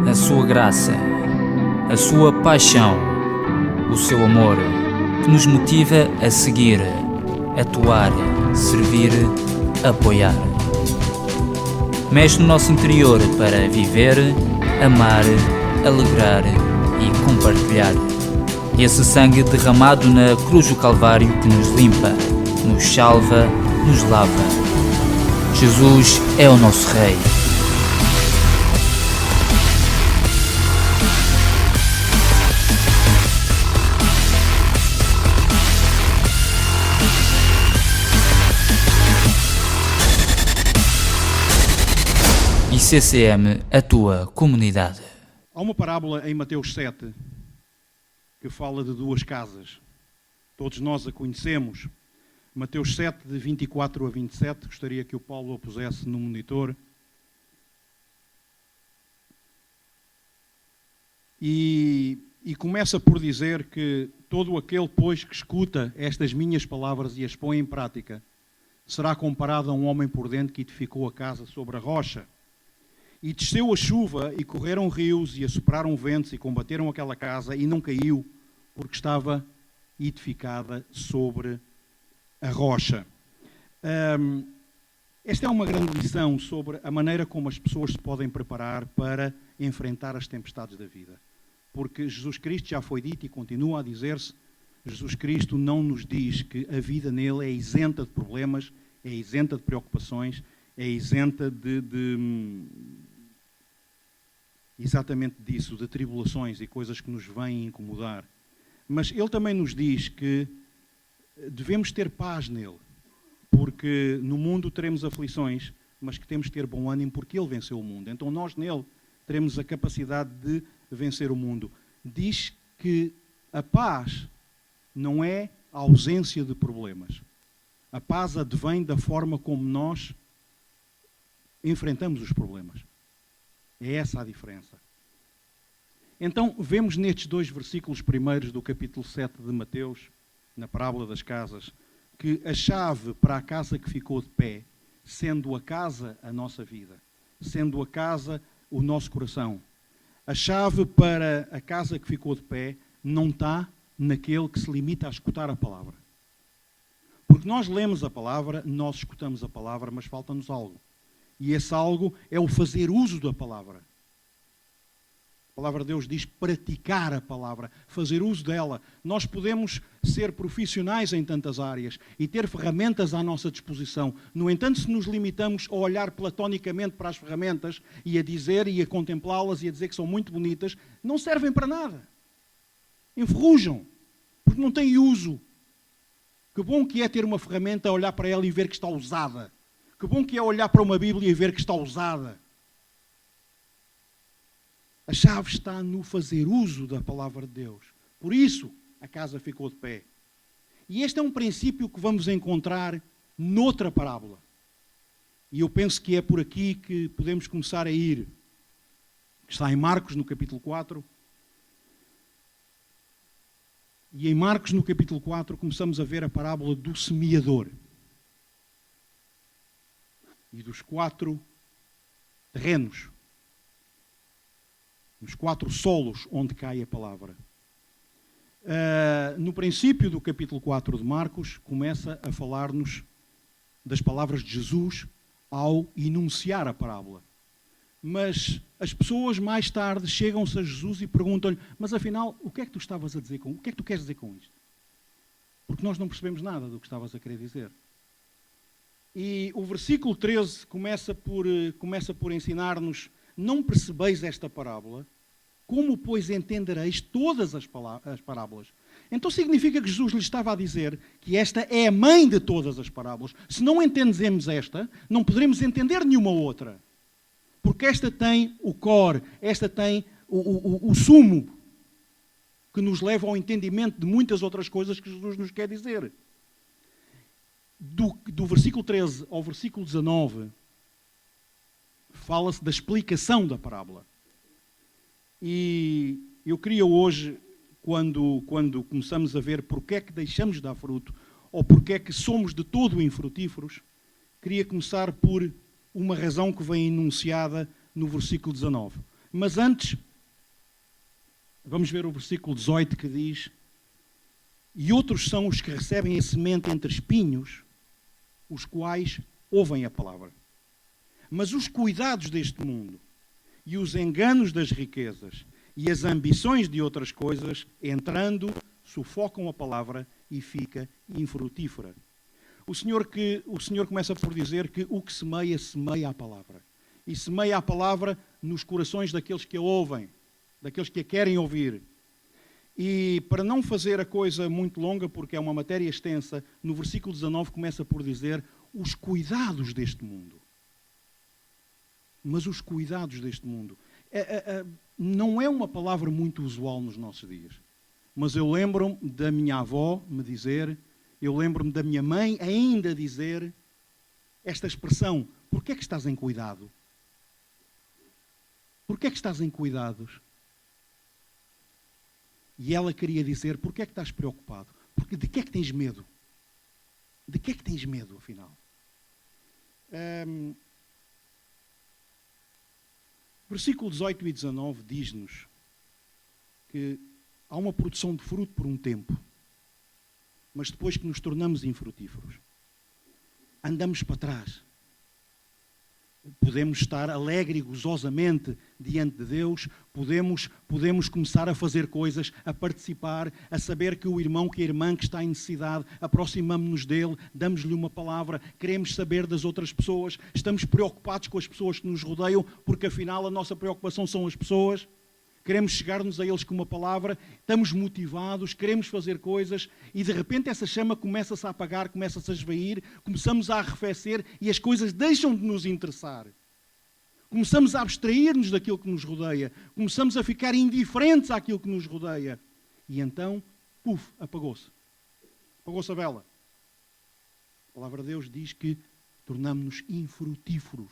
a sua graça, a sua paixão, o seu amor, que nos motiva a seguir, atuar, servir, apoiar. Mexe no nosso interior para viver, amar, alegrar e compartilhar. Esse sangue derramado na cruz do Calvário que nos limpa, nos salva, nos lava. Jesus é o nosso Rei. ICCM, a tua comunidade. Há uma parábola em Mateus 7 que fala de duas casas. Todos nós a conhecemos. Mateus 7, de 24 a 27. Gostaria que o Paulo a pusesse no monitor. E começa por dizer que todo aquele, pois, que escuta estas minhas palavras e as põe em prática, será comparado a um homem prudente que edificou a casa sobre a rocha. E desceu a chuva, e correram rios, e assopraram ventos, e combateram aquela casa, e não caiu, porque estava edificada sobre a rocha. Esta é uma grande lição sobre a maneira como as pessoas se podem preparar para enfrentar as tempestades da vida. Porque Jesus Cristo já foi dito e continua a dizer-se, Jesus Cristo não nos diz que a vida nele é isenta de problemas, é isenta de preocupações, é isenta exatamente disso, de tribulações e coisas que nos vêm incomodar. Mas ele também nos diz que devemos ter paz nele, porque no mundo teremos aflições, mas que temos de ter bom ânimo porque ele venceu o mundo. Então nós nele teremos a capacidade de vencer o mundo. Diz que a paz não é a ausência de problemas. A paz advém da forma como nós enfrentamos os problemas. É essa a diferença. Então, vemos nestes dois versículos primeiros do capítulo 7 de Mateus, na parábola das casas, que a chave para a casa que ficou de pé, sendo a casa a nossa vida, sendo a casa o nosso coração, a chave para a casa que ficou de pé não está naquele que se limita a escutar a palavra. Porque nós lemos a palavra, nós escutamos a palavra, mas falta-nos algo. E esse algo é o fazer uso da palavra. A palavra de Deus diz praticar a palavra, fazer uso dela. Nós podemos ser profissionais em tantas áreas e ter ferramentas à nossa disposição. No entanto, se nos limitamos a olhar platonicamente para as ferramentas e a dizer e a contemplá-las e a dizer que são muito bonitas, não servem para nada. Enferrujam, porque não têm uso. Que bom que é ter uma ferramenta, olhar para ela e ver que está usada. Que bom que é olhar para uma Bíblia e ver que está usada. A chave está no fazer uso da palavra de Deus. Por isso, a casa ficou de pé. E este é um princípio que vamos encontrar noutra parábola. E eu penso que é por aqui que podemos começar a ir. Está em Marcos, no capítulo 4. E em Marcos, no capítulo 4, começamos a ver a parábola do semeador. E dos 4 terrenos, nos 4 solos onde cai a palavra. No princípio do capítulo 4 de Marcos, começa a falar-nos das palavras de Jesus ao enunciar a parábola. Mas as pessoas mais tarde chegam-se a Jesus e perguntam-lhe, mas afinal, o que é que tu estavas a dizer o que é que tu queres dizer com isto? Porque nós não percebemos nada do que estavas a querer dizer. E o versículo 13 começa por ensinar-nos, não percebeis esta parábola, como, pois, entendereis todas as parábolas? Então significa que Jesus lhe estava a dizer que esta é a mãe de todas as parábolas. Se não entendemos esta, não poderemos entender nenhuma outra. Porque esta tem o core, esta tem o sumo, que nos leva ao entendimento de muitas outras coisas que Jesus nos quer dizer. Do versículo 13 ao versículo 19, fala-se da explicação da parábola. E eu queria hoje, quando começamos a ver porque é que deixamos de dar fruto, ou porque é que somos de todo infrutíferos, queria começar por uma razão que vem enunciada no versículo 19. Mas antes, vamos ver o versículo 18 que diz: e outros são os que recebem a semente entre espinhos, os quais ouvem a palavra. Mas os cuidados deste mundo, e os enganos das riquezas, e as ambições de outras coisas, entrando, sufocam a palavra e fica infrutífera. O Senhor começa por dizer que o que semeia, semeia a palavra. E semeia a palavra nos corações daqueles que a ouvem, daqueles que a querem ouvir. E para não fazer a coisa muito longa, porque é uma matéria extensa, no versículo 19 começa por dizer os cuidados deste mundo. Mas os cuidados deste mundo. Não é uma palavra muito usual nos nossos dias. Mas eu lembro-me da minha avó me dizer, eu lembro-me da minha mãe ainda dizer esta expressão: porquê é que estás em cuidado? Porquê é que estás em cuidados? E ela queria dizer: porquê é que estás preocupado? Porque de que é que tens medo? De que é que tens medo, afinal? Versículo 18 e 19 diz-nos que há uma produção de fruto por um tempo, mas depois que nos tornamos infrutíferos, andamos para trás. Podemos estar alegre e gozosamente diante de Deus, podemos começar a fazer coisas, a participar, a saber que o irmão, que a irmã que está em necessidade, aproximamos-nos dele, damos-lhe uma palavra, queremos saber das outras pessoas, estamos preocupados com as pessoas que nos rodeiam, porque afinal a nossa preocupação são as pessoas. Queremos chegar-nos a eles com uma palavra, estamos motivados, queremos fazer coisas e de repente essa chama começa-se a apagar, começa-se a esvair, começamos a arrefecer e as coisas deixam de nos interessar. Começamos a abstrair-nos daquilo que nos rodeia, começamos a ficar indiferentes àquilo que nos rodeia. E então, apagou-se. Apagou-se a vela. A palavra de Deus diz que tornamos-nos infrutíferos.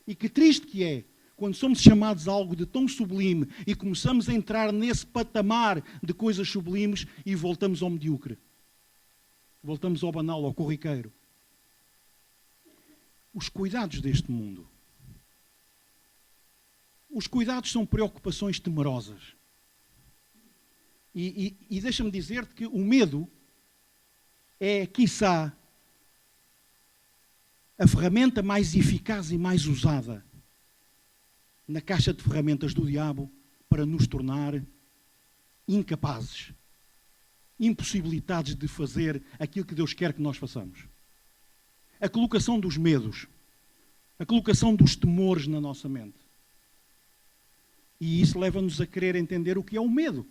E que triste que é quando somos chamados a algo de tão sublime e começamos a entrar nesse patamar de coisas sublimes e voltamos ao medíocre. Voltamos ao banal, ao corriqueiro. Os cuidados deste mundo. Os cuidados são preocupações temerosas. E deixa-me dizer-te que o medo é, quiçá, a ferramenta mais eficaz e mais usada na caixa de ferramentas do diabo para nos tornar incapazes, impossibilitados de fazer aquilo que Deus quer que nós façamos. A colocação dos medos, a colocação dos temores na nossa mente. E isso leva-nos a querer entender o que é o medo.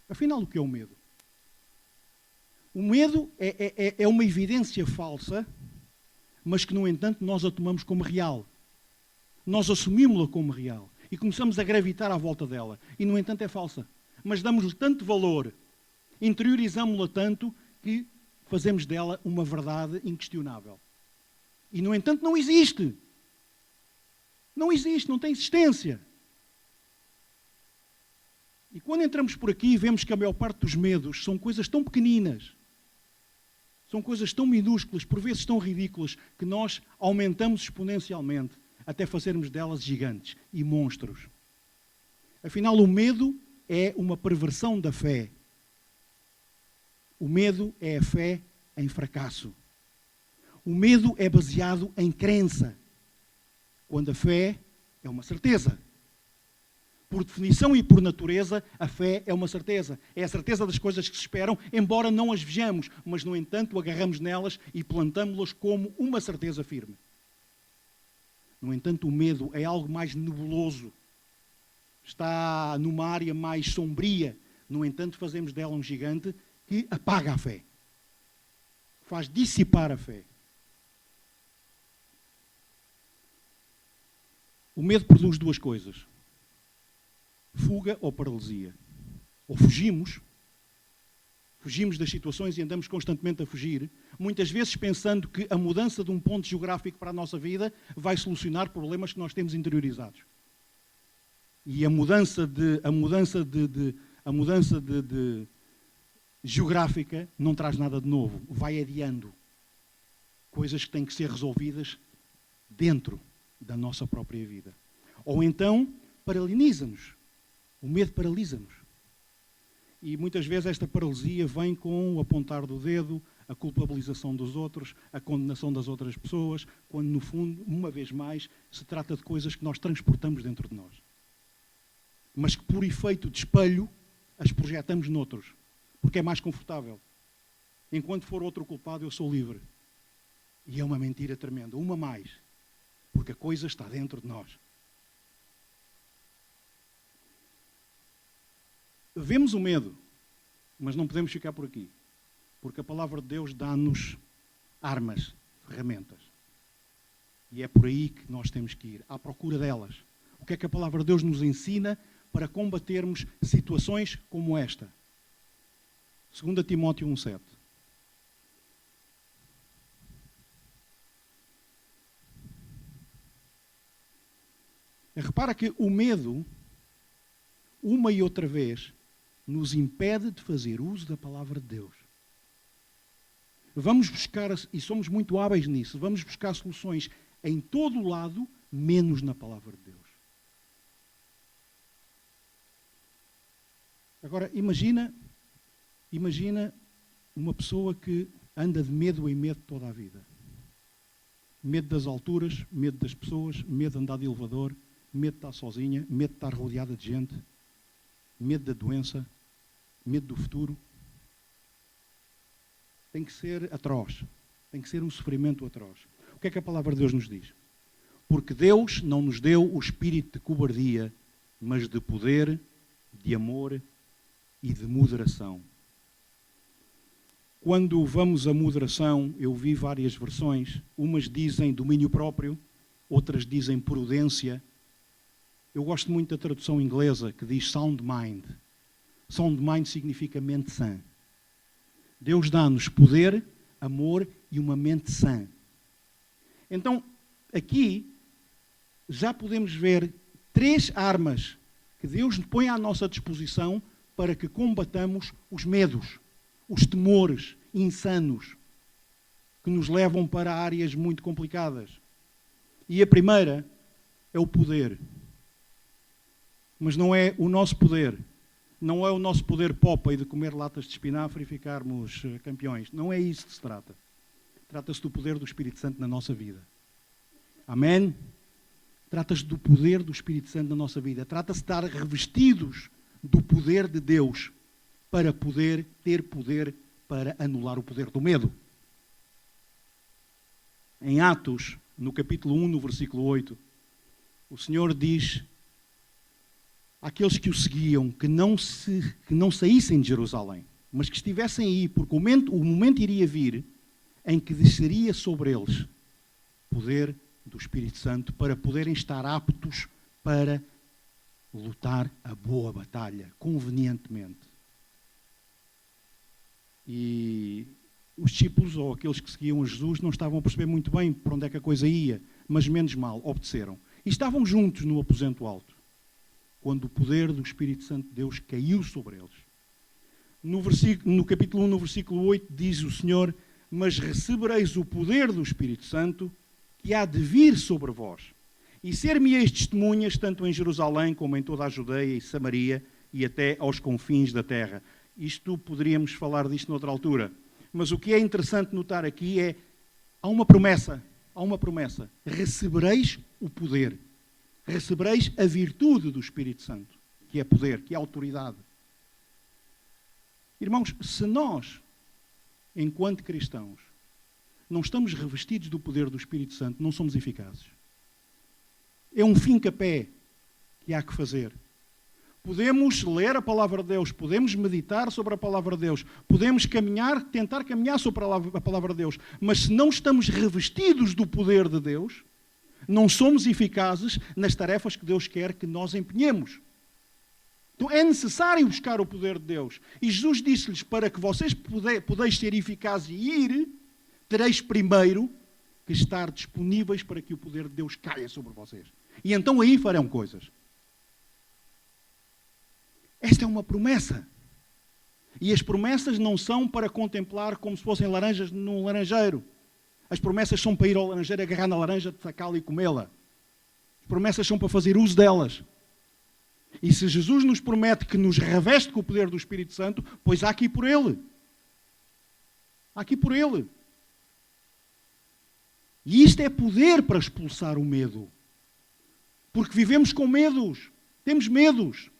Afinal, o que é o medo? O medo é uma evidência falsa, mas que, no entanto, nós a tomamos como real. Nós assumimos-la como real e começamos a gravitar à volta dela. E, no entanto, é falsa. Mas damos-lhe tanto valor, interiorizamos-la tanto, que fazemos dela uma verdade inquestionável. E, no entanto, não existe. Não existe, não tem existência. E quando entramos por aqui, vemos que a maior parte dos medos são coisas tão pequeninas, são coisas tão minúsculas, por vezes tão ridículas, que nós aumentamos exponencialmente, até fazermos delas gigantes e monstros. Afinal, o medo é uma perversão da fé. O medo é a fé em fracasso. O medo é baseado em crença, quando a fé é uma certeza. Por definição e por natureza, a fé é uma certeza. É a certeza das coisas que se esperam, embora não as vejamos, mas, no entanto, agarramos nelas e plantamos-las como uma certeza firme. No entanto, o medo é algo mais nebuloso. Está numa área mais sombria. No entanto, fazemos dela um gigante que apaga a fé. Faz dissipar a fé. O medo produz duas coisas: fuga ou paralisia. Ou fugimos das situações e andamos constantemente a fugir, muitas vezes pensando que a mudança de um ponto geográfico para a nossa vida vai solucionar problemas que nós temos interiorizados. E a mudança geográfica não traz nada de novo, vai adiando coisas que têm que ser resolvidas dentro da nossa própria vida. Ou então paralisa-nos. O medo paralisa-nos. E muitas vezes esta paralisia vem com o apontar do dedo, a culpabilização dos outros, a condenação das outras pessoas, quando no fundo, uma vez mais, se trata de coisas que nós transportamos dentro de nós. Mas que por efeito de espelho, as projetamos noutros. Porque é mais confortável. Enquanto for outro culpado, eu sou livre. E é uma mentira tremenda. Uma mais. Porque a coisa está dentro de nós. Vemos o medo, mas não podemos ficar por aqui. Porque a palavra de Deus dá-nos armas, ferramentas. E é por aí que nós temos que ir, à procura delas. O que é que a palavra de Deus nos ensina para combatermos situações como esta? 2 Timóteo 1,7. Repara que o medo, uma e outra vez, nos impede de fazer uso da palavra de Deus. Vamos buscar, e somos muito hábeis nisso, vamos buscar soluções em todo o lado, menos na palavra de Deus. Agora, imagina uma pessoa que anda de medo em medo toda a vida. Medo das alturas, medo das pessoas, medo de andar de elevador, medo de estar sozinha, medo de estar rodeada de gente, medo da doença, medo do futuro. Tem que ser atroz. Tem que ser um sofrimento atroz. O que é que a palavra de Deus nos diz? Porque Deus não nos deu o espírito de cobardia, mas de poder, de amor e de moderação. Quando vamos à moderação, eu vi várias versões. Umas dizem domínio próprio, outras dizem prudência. Eu gosto muito da tradução inglesa, que diz sound mind. Sound mind significa mente sã. Deus dá-nos poder, amor e uma mente sã. Então, aqui, já podemos ver 3 armas que Deus põe à nossa disposição para que combatamos os medos, os temores insanos que nos levam para áreas muito complicadas. E a primeira é o poder. Mas não é o nosso poder. Não é o nosso poder popa e de comer latas de espinafre e ficarmos campeões. Não é isso que se trata. Trata-se do poder do Espírito Santo na nossa vida. Amém? Trata-se do poder do Espírito Santo na nossa vida. Trata-se de estar revestidos do poder de Deus para poder ter poder para anular o poder do medo. Em Atos, no capítulo 1, no versículo 8, o Senhor diz àqueles que o seguiam que não saíssem de Jerusalém, mas que estivessem aí, porque o momento iria vir em que desceria sobre eles poder do Espírito Santo para poderem estar aptos para lutar a boa batalha, convenientemente. E os discípulos, ou aqueles que seguiam a Jesus, não estavam a perceber muito bem para onde é que a coisa ia, mas menos mal, obedeceram. E estavam juntos no aposento alto, quando o poder do Espírito Santo de Deus caiu sobre eles. No capítulo 1, no versículo 8, diz o Senhor: mas recebereis o poder do Espírito Santo que há de vir sobre vós. E ser-me-eis testemunhas, tanto em Jerusalém como em toda a Judeia e Samaria e até aos confins da terra. Isto, poderíamos falar disto noutra altura. Mas o que é interessante notar aqui é, há uma promessa. Recebereis o poder. Recebereis a virtude do Espírito Santo, que é poder, que é autoridade. Irmãos, se nós, enquanto cristãos, não estamos revestidos do poder do Espírito Santo, não somos eficazes. É um fincapé que há que fazer. Podemos ler a palavra de Deus, podemos meditar sobre a palavra de Deus, podemos tentar caminhar sobre a palavra de Deus, mas se não estamos revestidos do poder de Deus, não somos eficazes nas tarefas que Deus quer que nós empenhemos. Então é necessário buscar o poder de Deus. E Jesus disse-lhes, para que vocês podeis ser eficazes e ir, tereis primeiro que estar disponíveis para que o poder de Deus caia sobre vocês. E então aí farão coisas. Esta é uma promessa. E as promessas não são para contemplar como se fossem laranjas num laranjeiro. As promessas são para ir ao laranjeiro, agarrar na laranja, sacá-la e comê-la. As promessas são para fazer uso delas. E se Jesus nos promete que nos reveste com o poder do Espírito Santo, pois há aqui por Ele. Há aqui por Ele. E isto é poder para expulsar o medo. Porque vivemos com medos. Temos medos.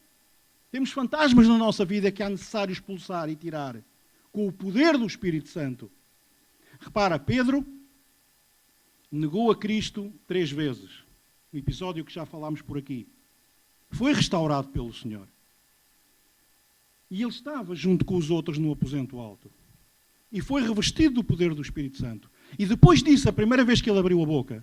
Temos fantasmas na nossa vida que é necessário expulsar e tirar. Com o poder do Espírito Santo. Repara, Pedro negou a Cristo 3 vezes. Um episódio que já falámos por aqui. Foi restaurado pelo Senhor. E ele estava junto com os outros no aposento alto. E foi revestido do poder do Espírito Santo. E depois disso, a primeira vez que ele abriu a boca,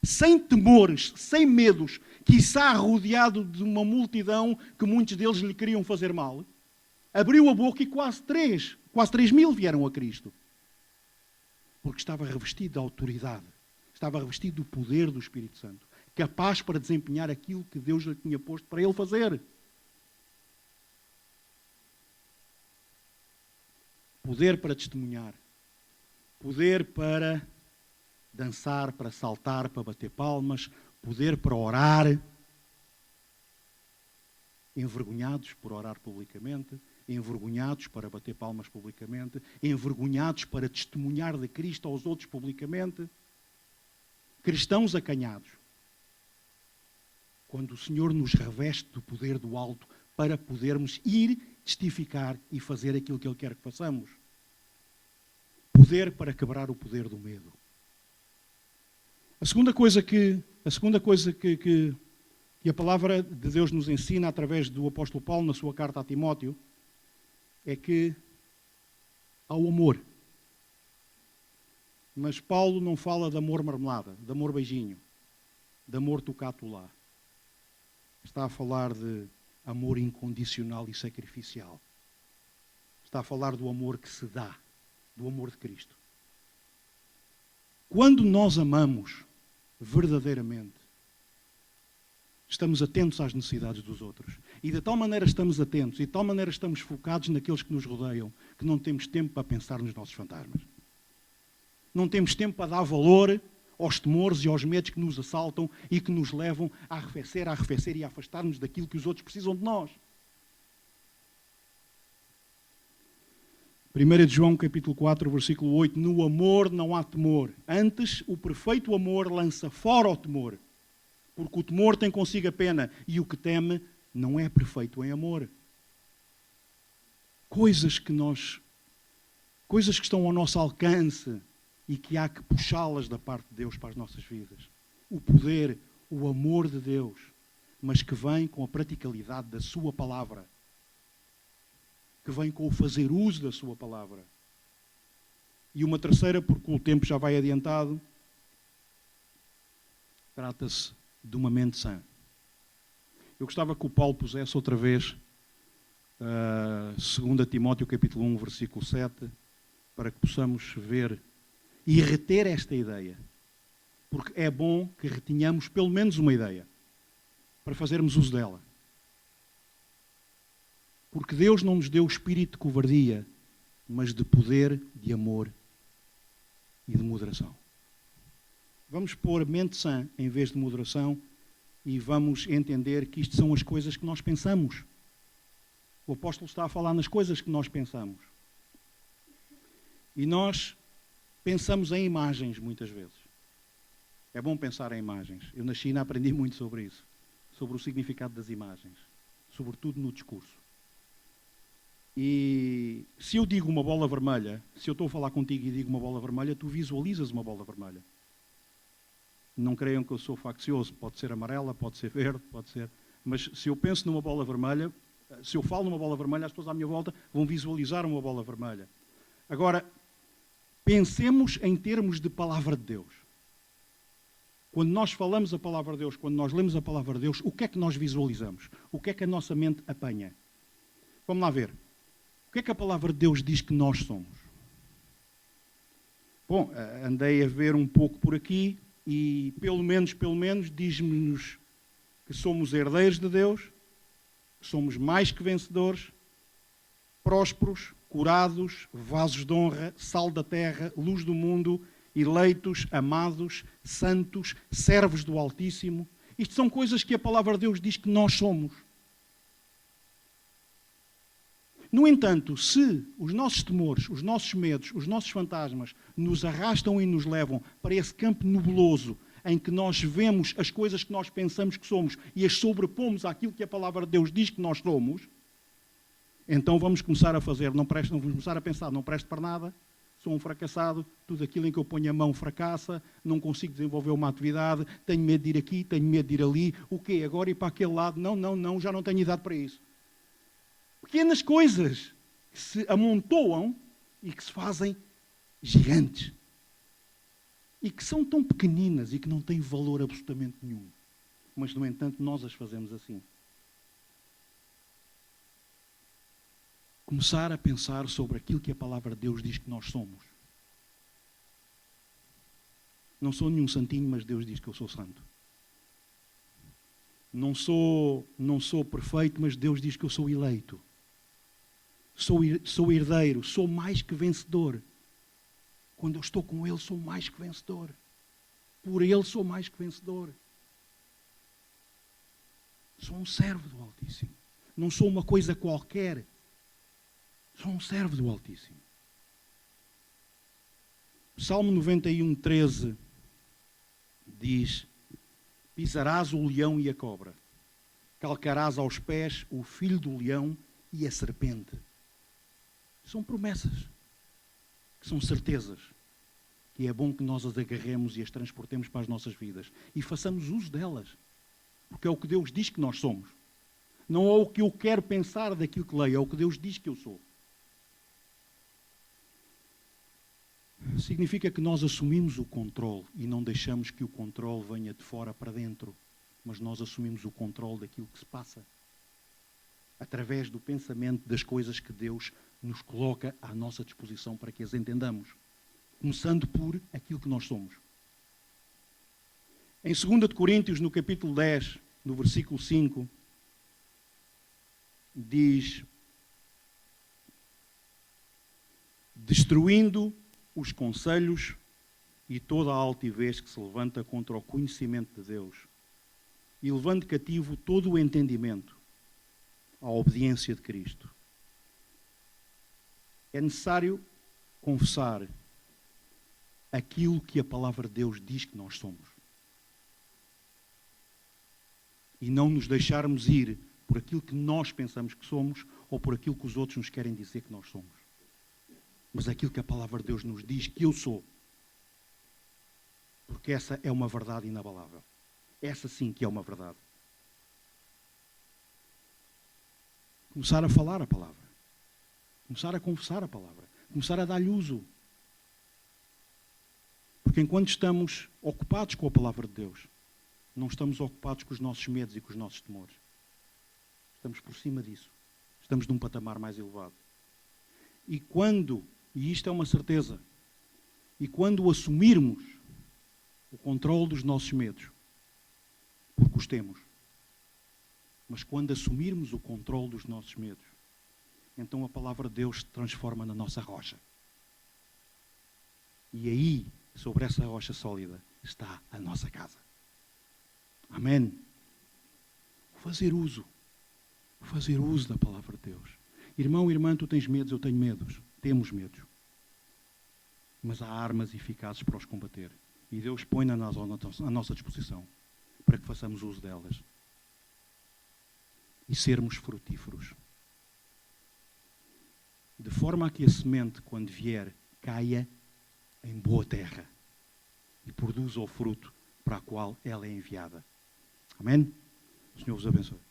sem temores, sem medos, quiçá rodeado de uma multidão que muitos deles lhe queriam fazer mal, abriu a boca e quase 3.000 vieram a Cristo. Porque estava revestido da autoridade. Estava revestido do poder do Espírito Santo. Capaz para desempenhar aquilo que Deus lhe tinha posto para ele fazer. Poder para testemunhar. Poder para dançar, para saltar, para bater palmas. Poder para orar. Envergonhados por orar publicamente. Envergonhados para bater palmas publicamente. Envergonhados para testemunhar de Cristo aos outros publicamente. Cristãos acanhados. Quando o Senhor nos reveste do poder do alto para podermos ir, testificar e fazer aquilo que Ele quer que façamos. Poder para quebrar o poder do medo. A segunda coisa que a palavra de Deus nos ensina através do apóstolo Paulo na sua carta a Timóteo é que há o amor. Mas Paulo não fala de amor marmelada, de amor beijinho, de amor tocato lá. Está a falar de amor incondicional e sacrificial. Está a falar do amor que se dá, do amor de Cristo. Quando nós amamos verdadeiramente, estamos atentos às necessidades dos outros. E de tal maneira estamos atentos, e de tal maneira estamos focados naqueles que nos rodeiam, que não temos tempo para pensar nos nossos fantasmas. Não temos tempo para dar valor aos temores e aos medos que nos assaltam e que nos levam a arrefecer e a afastar-nos daquilo que os outros precisam de nós. 1 João capítulo 4, versículo 8. No amor não há temor. Antes, o perfeito amor lança fora o temor. Porque o temor tem consigo a pena e o que teme não é perfeito em amor. Coisas que estão ao nosso alcance e que há que puxá-las da parte de Deus para as nossas vidas. O poder, o amor de Deus, mas que vem com a praticalidade da sua palavra. Que vem com o fazer uso da sua palavra. E uma terceira, porque o tempo já vai adiantado, trata-se de uma mente sã. Eu gostava que o Paulo pusesse outra vez 2 Timóteo capítulo 1, versículo 7, para que possamos ver e reter esta ideia. Porque é bom que retenhamos pelo menos uma ideia, para fazermos uso dela. Porque Deus não nos deu o espírito de covardia, mas de poder, de amor e de moderação. Vamos pôr mente sã em vez de moderação e vamos entender que isto são as coisas que nós pensamos. O apóstolo está a falar nas coisas que nós pensamos. E nós pensamos em imagens muitas vezes. É bom pensar em imagens. Eu na China aprendi muito sobre isso. Sobre o significado das imagens. Sobretudo no discurso. E se eu digo uma bola vermelha, se eu estou a falar contigo e digo uma bola vermelha, tu visualizas uma bola vermelha. Não creiam que eu sou faccioso. Pode ser amarela, pode ser verde, pode ser... Mas se eu penso numa bola vermelha, se eu falo numa bola vermelha, as pessoas à minha volta vão visualizar uma bola vermelha. Agora, pensemos em termos de palavra de Deus. Quando nós falamos a palavra de Deus, quando nós lemos a palavra de Deus, o que é que nós visualizamos? O que é que a nossa mente apanha? Vamos lá ver. O que é que a palavra de Deus diz que nós somos? Bom, andei a ver um pouco por aqui e pelo menos diz-nos que somos herdeiros de Deus, que somos mais que vencedores, prósperos, curados, vasos de honra, sal da terra, luz do mundo, eleitos, amados, santos, servos do Altíssimo. Isto são coisas que a palavra de Deus diz que nós somos. No entanto, se os nossos temores, os nossos medos, os nossos fantasmas nos arrastam e nos levam para esse campo nebuloso em que nós vemos as coisas que nós pensamos que somos e as sobrepomos àquilo que a palavra de Deus diz que nós somos, então vamos começar a fazer, vamos começar a pensar, não presto para nada, sou um fracassado, tudo aquilo em que eu ponho a mão fracassa, não consigo desenvolver uma atividade, tenho medo de ir aqui, tenho medo de ir ali, o quê? Agora ir para aquele lado? Não, já não tenho idade para isso. Pequenas coisas que se amontoam e que se fazem gigantes. E que são tão pequeninas e que não têm valor absolutamente nenhum. Mas, no entanto, nós as fazemos assim. Começar a pensar sobre aquilo que a palavra de Deus diz que nós somos. Não sou nenhum santinho, mas Deus diz que eu sou santo. Não sou perfeito, mas Deus diz que eu sou eleito. Sou herdeiro, sou mais que vencedor. Quando eu estou com Ele, sou mais que vencedor. Por Ele, sou mais que vencedor. Sou um servo do Altíssimo. Não sou uma coisa qualquer. Sou um servo do Altíssimo. Salmo 91, 13 diz: pisarás o leão e a cobra, calcarás aos pés o filho do leão e a serpente. São promessas, que são certezas, que é bom que nós as agarremos e as transportemos para as nossas vidas e façamos uso delas, porque é o que Deus diz que nós somos. Não é o que eu quero pensar daquilo que leio, é o que Deus diz que eu sou. Significa que nós assumimos o controle e não deixamos que o controle venha de fora para dentro, mas nós assumimos o controle daquilo que se passa, através do pensamento das coisas que Deus nos coloca à nossa disposição para que as entendamos, começando por aquilo que nós somos. Em 2 Coríntios, no capítulo 10, no versículo 5, diz: destruindo os conselhos e toda a altivez que se levanta contra o conhecimento de Deus, e levando cativo todo o entendimento à obediência de Cristo. É necessário confessar aquilo que a palavra de Deus diz que nós somos. E não nos deixarmos ir por aquilo que nós pensamos que somos ou por aquilo que os outros nos querem dizer que nós somos. Mas aquilo que a palavra de Deus nos diz que eu sou. Porque essa é uma verdade inabalável. Essa sim que é uma verdade. Começar a falar a palavra. Começar a confessar a palavra. Começar a dar-lhe uso. Porque enquanto estamos ocupados com a palavra de Deus, não estamos ocupados com os nossos medos e com os nossos temores. Estamos por cima disso. Estamos num patamar mais elevado. E isto é uma certeza, e quando assumirmos o controle dos nossos medos, porque os temos, mas quando assumirmos o controle dos nossos medos, então a palavra de Deus se transforma na nossa rocha. E aí, sobre essa rocha sólida, está a nossa casa. Amém? Fazer uso da palavra de Deus. Irmão, irmã, tu tens medos, eu tenho medos. Temos medos. Mas há armas eficazes para os combater. E Deus põe-nas à nossa disposição para que façamos uso delas. E sermos frutíferos. De forma a que a semente, quando vier, caia em boa terra e produza o fruto para a qual ela é enviada. Amém? O Senhor vos abençoe.